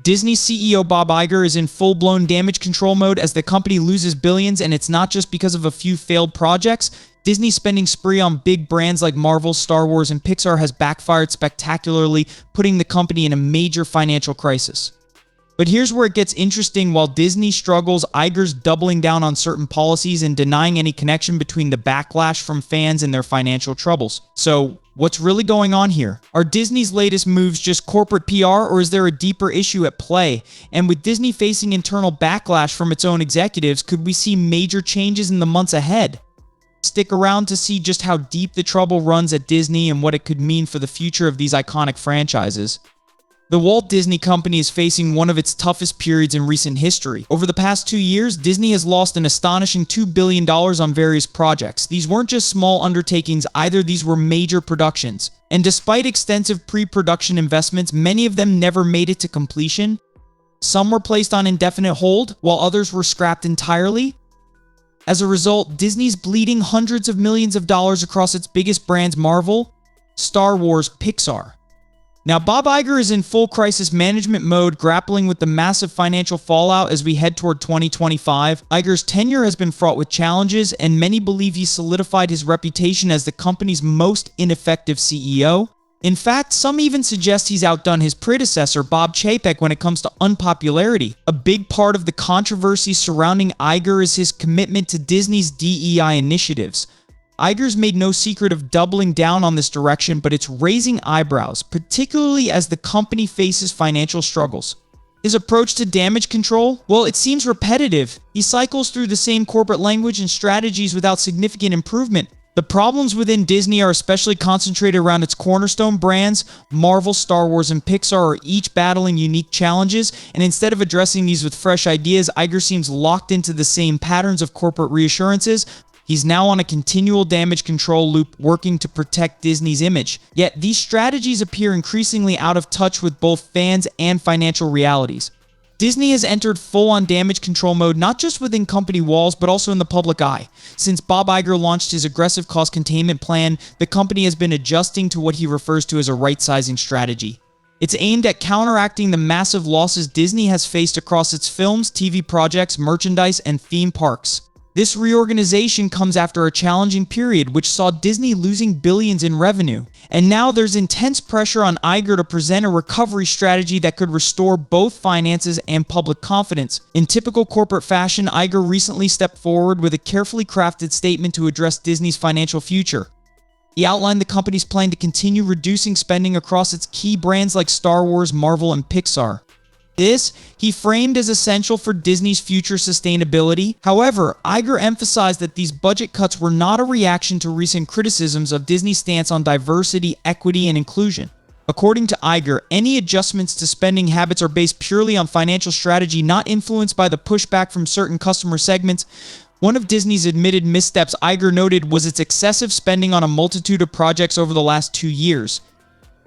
Disney CEO Bob Iger is in full-blown damage control mode as the company loses billions, and it's not just because of a few failed projects. Disney's spending spree on big brands like Marvel, Star Wars, and Pixar has backfired spectacularly, putting the company in a major financial crisis. But here's where it gets interesting. While Disney struggles, Iger's doubling down on certain policies and denying any connection between the backlash from fans and their financial troubles. So, what's really going on here? Are Disney's latest moves just corporate PR, or is there a deeper issue at play? And with Disney facing internal backlash from its own executives, could we see major changes in the months ahead? Stick around to see just how deep the trouble runs at Disney and what it could mean for the future of these iconic franchises. The Walt Disney Company is facing one of its toughest periods in recent history. Over the past 2 years, Disney has lost an astonishing $2 billion on various projects. These weren't just small undertakings either, these were major productions. And despite extensive pre-production investments, many of them never made it to completion. Some were placed on indefinite hold, while others were scrapped entirely. As a result, Disney's bleeding hundreds of millions of dollars across its biggest brands: Marvel, Star Wars, Pixar. Now, Bob Iger is in full crisis management mode, grappling with the massive financial fallout as we head toward 2025. Iger's tenure has been fraught with challenges, and many believe he solidified his reputation as the company's most ineffective CEO. In fact, some even suggest he's outdone his predecessor, Bob Chapek, when it comes to unpopularity. A big part of the controversy surrounding Iger is his commitment to Disney's DEI initiatives. Iger's made no secret of doubling down on this direction, but it's raising eyebrows, particularly as the company faces financial struggles. His approach to damage control? Well, it seems repetitive. He cycles through the same corporate language and strategies without significant improvement. The problems within Disney are especially concentrated around its cornerstone brands. Marvel, Star Wars, and Pixar are each battling unique challenges, and instead of addressing these with fresh ideas, Iger seems locked into the same patterns of corporate reassurances. He's now on a continual damage control loop, working to protect Disney's image. Yet these strategies appear increasingly out of touch with both fans and financial realities. Disney has entered full-on damage control mode, not just within company walls, but also in the public eye. Since Bob Iger launched his aggressive cost containment plan, the company has been adjusting to what he refers to as a right-sizing strategy. It's aimed at counteracting the massive losses Disney has faced across its films, TV projects, merchandise, and theme parks. This reorganization comes after a challenging period which saw Disney losing billions in revenue. And now there's intense pressure on Iger to present a recovery strategy that could restore both finances and public confidence. In typical corporate fashion, Iger recently stepped forward with a carefully crafted statement to address Disney's financial future. He outlined the company's plan to continue reducing spending across its key brands like Star Wars, Marvel, and Pixar. This, he framed as essential for Disney's future sustainability. However, Iger emphasized that these budget cuts were not a reaction to recent criticisms of Disney's stance on diversity, equity, and inclusion. According to Iger, any adjustments to spending habits are based purely on financial strategy, not influenced by the pushback from certain customer segments. One of Disney's admitted missteps, Iger noted, was its excessive spending on a multitude of projects over the last 2 years.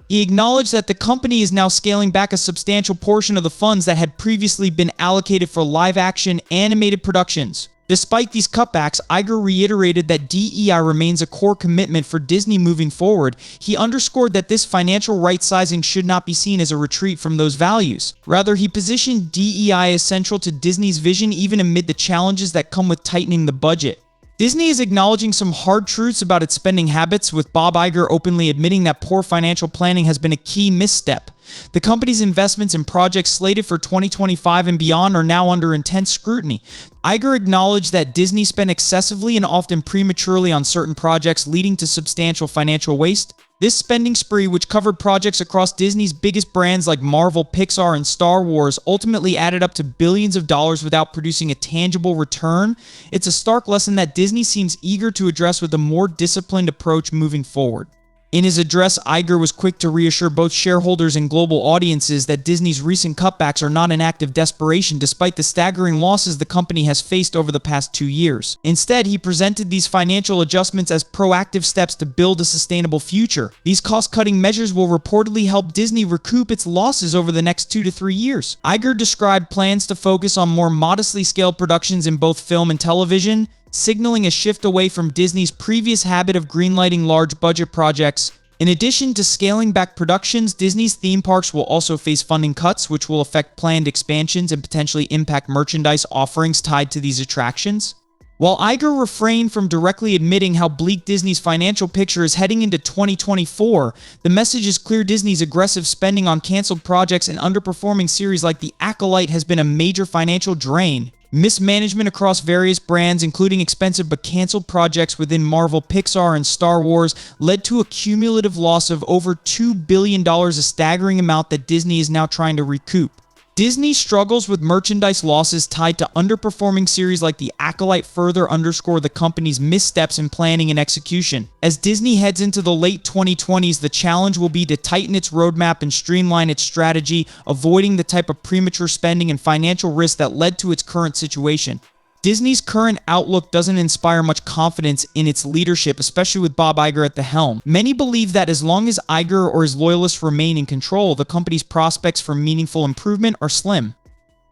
He acknowledged that the company is now scaling back a substantial portion of the funds that had previously been allocated for live-action animated productions. Despite these cutbacks, Iger reiterated that DEI remains a core commitment for Disney moving forward. He underscored that this financial right-sizing should not be seen as a retreat from those values. Rather, he positioned DEI as central to Disney's vision even amid the challenges that come with tightening the budget. Disney is acknowledging some hard truths about its spending habits, with Bob Iger openly admitting that poor financial planning has been a key misstep. The company's investments in projects slated for 2025 and beyond are now under intense scrutiny. Iger acknowledged that Disney spent excessively and often prematurely on certain projects, leading to substantial financial waste. This spending spree, which covered projects across Disney's biggest brands like Marvel, Pixar, and Star Wars, ultimately added up to billions of dollars without producing a tangible return. It's a stark lesson that Disney seems eager to address with a more disciplined approach moving forward. In his address, Iger was quick to reassure both shareholders and global audiences that Disney's recent cutbacks are not an act of desperation despite the staggering losses the company has faced over the past 2 years. Instead, he presented these financial adjustments as proactive steps to build a sustainable future. These cost-cutting measures will reportedly help Disney recoup its losses over the next 2 to 3 years. Iger described plans to focus on more modestly scaled productions in both film and television, signaling a shift away from Disney's previous habit of greenlighting large budget projects. In addition to scaling back productions, Disney's theme parks will also face funding cuts, which will affect planned expansions and potentially impact merchandise offerings tied to these attractions. While Iger refrained from directly admitting how bleak Disney's financial picture is heading into 2024, the message is clear: Disney's aggressive spending on canceled projects and underperforming series like The Acolyte has been a major financial drain. Mismanagement across various brands, including expensive but canceled projects within Marvel, Pixar, and Star Wars, led to a cumulative loss of over $2 billion, a staggering amount that Disney is now trying to recoup. Disney's struggles with merchandise losses tied to underperforming series like The Acolyte further underscore the company's missteps in planning and execution. As Disney heads into the late 2020s, the challenge will be to tighten its roadmap and streamline its strategy, avoiding the type of premature spending and financial risk that led to its current situation. Disney's current outlook doesn't inspire much confidence in its leadership, especially with Bob Iger at the helm. Many believe that as long as Iger or his loyalists remain in control, the company's prospects for meaningful improvement are slim.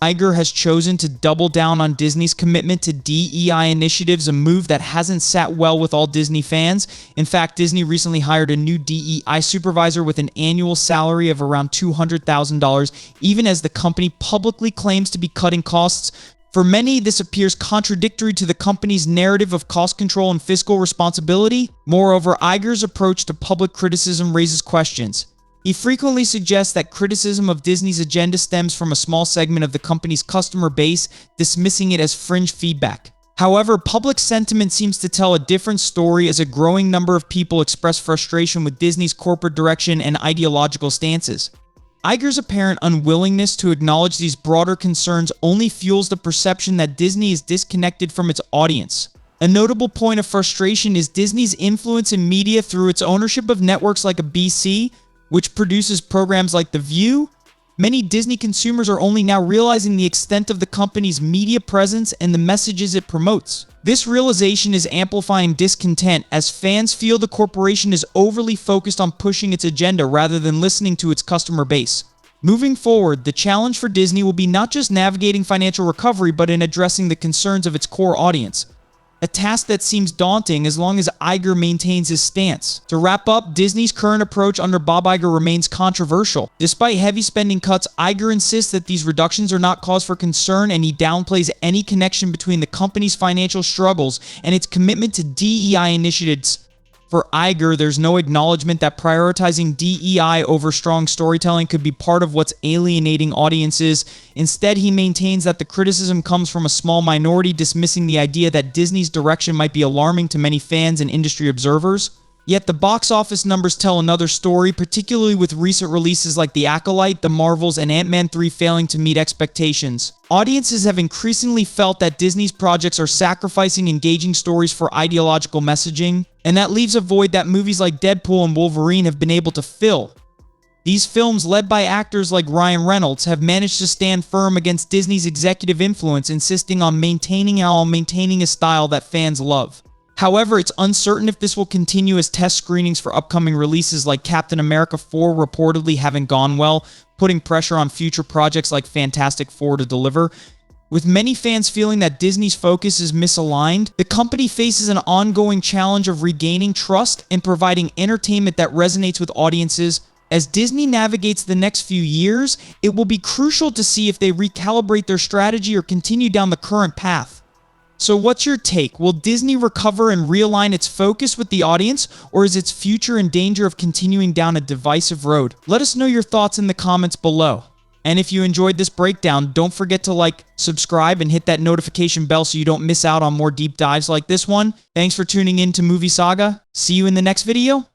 Iger has chosen to double down on Disney's commitment to DEI initiatives, a move that hasn't sat well with all Disney fans. In fact, Disney recently hired a new DEI supervisor with an annual salary of around $200,000, even as the company publicly claims to be cutting costs. For many, this appears contradictory to the company's narrative of cost control and fiscal responsibility. Moreover, Iger's approach to public criticism raises questions. He frequently suggests that criticism of Disney's agenda stems from a small segment of the company's customer base, dismissing it as fringe feedback. However, public sentiment seems to tell a different story, as a growing number of people express frustration with Disney's corporate direction and ideological stances. Iger's apparent unwillingness to acknowledge these broader concerns only fuels the perception that Disney is disconnected from its audience. A notable point of frustration is Disney's influence in media through its ownership of networks like ABC, which produces programs like The View. Many Disney consumers are only now realizing the extent of the company's media presence and the messages it promotes. This realization is amplifying discontent, as fans feel the corporation is overly focused on pushing its agenda rather than listening to its customer base. Moving forward, the challenge for Disney will be not just navigating financial recovery, but in addressing the concerns of its core audience. A task that seems daunting as long as Iger maintains his stance. To wrap up, Disney's current approach under Bob Iger remains controversial. Despite heavy spending cuts, Iger insists that these reductions are not cause for concern, and he downplays any connection between the company's financial struggles and its commitment to DEI initiatives. For Iger, there's no acknowledgement that prioritizing DEI over strong storytelling could be part of what's alienating audiences. Instead, he maintains that the criticism comes from a small minority, dismissing the idea that Disney's direction might be alarming to many fans and industry observers. Yet the box office numbers tell another story, particularly with recent releases like The Acolyte, The Marvels, and Ant-Man 3 failing to meet expectations. Audiences have increasingly felt that Disney's projects are sacrificing engaging stories for ideological messaging, and that leaves a void that movies like Deadpool and Wolverine have been able to fill. These films, led by actors like Ryan Reynolds, have managed to stand firm against Disney's executive influence, insisting on maintaining a style that fans love. However, it's uncertain if this will continue, as test screenings for upcoming releases like Captain America 4 reportedly haven't gone well, putting pressure on future projects like Fantastic Four to deliver. With many fans feeling that Disney's focus is misaligned, the company faces an ongoing challenge of regaining trust and providing entertainment that resonates with audiences. As Disney navigates the next few years, it will be crucial to see if they recalibrate their strategy or continue down the current path. So what's your take? Will Disney recover and realign its focus with the audience, or is its future in danger of continuing down a divisive road? Let us know your thoughts in the comments below. And if you enjoyed this breakdown, don't forget to like, subscribe, and hit that notification bell so you don't miss out on more deep dives like this one. Thanks for tuning in to Movie Saga. See you in the next video.